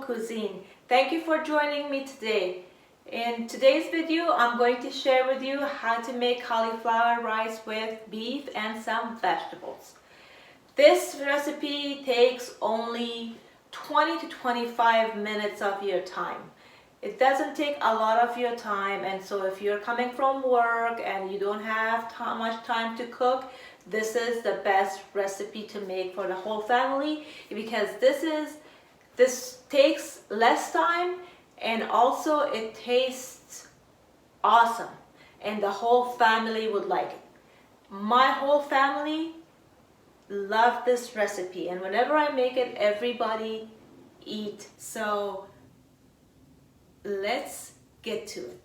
cuisine. Thank you for joining me today. In today's video, I'm going to share with you how to make cauliflower rice with beef and some vegetables. This recipe takes only 20 to 25 minutes of your time. It doesn't take a lot of your time, and so if you're coming from work and you don't have much time to cook, this is the best recipe to make for the whole family, because this takes less time and also it tastes awesome and the whole family would like it. My whole family love this recipe, and whenever I make it, everybody eat. So let's get to it.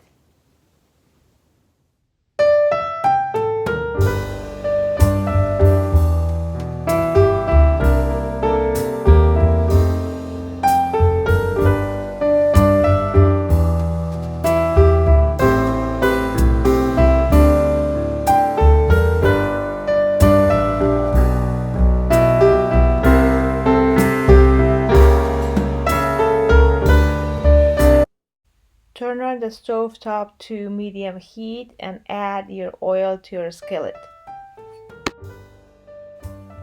Turn on the stove top to medium heat and add your oil to your skillet.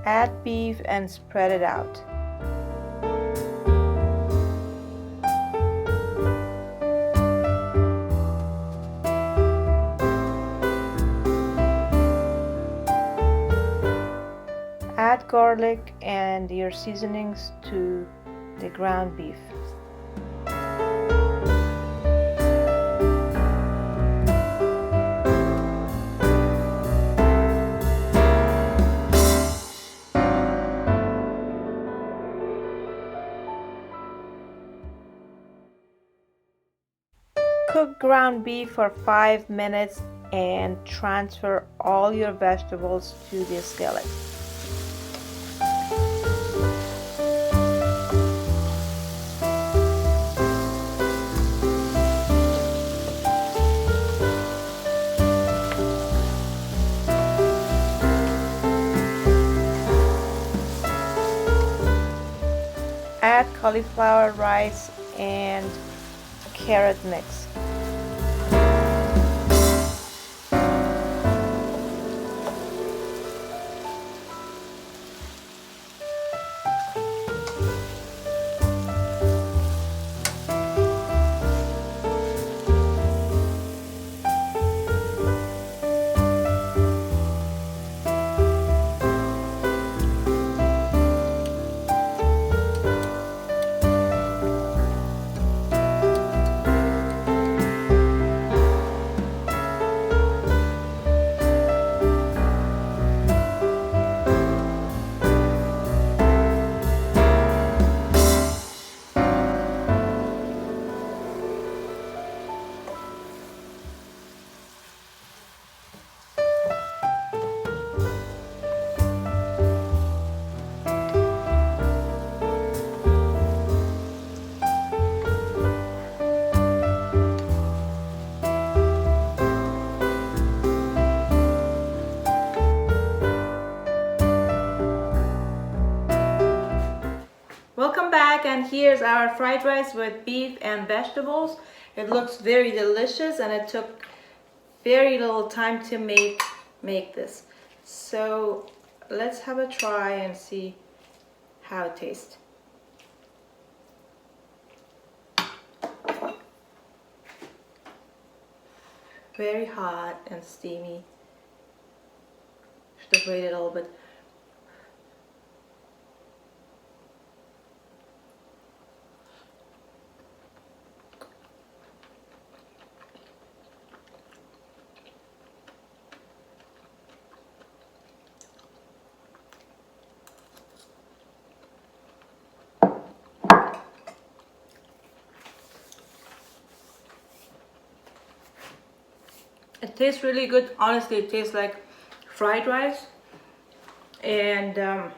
Add beef and spread it out. Add garlic and your seasonings to the ground beef. Cook ground beef for 5 minutes and transfer all your vegetables to the skillet. Add cauliflower rice and carrot mix. Welcome back, and here's our fried rice with beef and vegetables. It looks very delicious and it took very little time to make this. So let's have a try and see how it tastes. Very hot and steamy. Should have waited a little bit. It tastes really good. Honestly, it tastes like fried rice, and the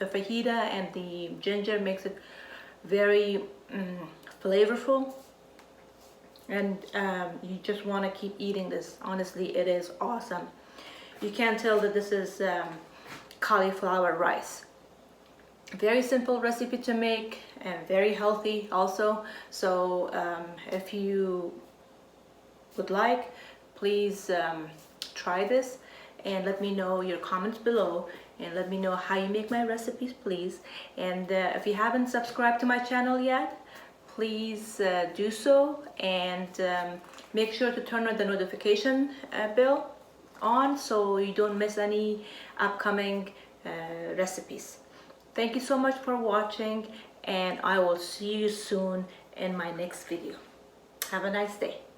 fajita and the ginger makes it very flavorful, and you just want to keep eating this. Honestly, it is awesome. You can't tell that this is cauliflower rice. Very simple recipe to make and very healthy also. So if you would like, please try this and let me know your comments below, and let me know how you make my recipes, please. And if you haven't subscribed to my channel yet, please do so, and make sure to turn on the notification bell on so you don't miss any upcoming recipes. Thank you so much for watching, and I will see you soon in my next video. Have a nice day.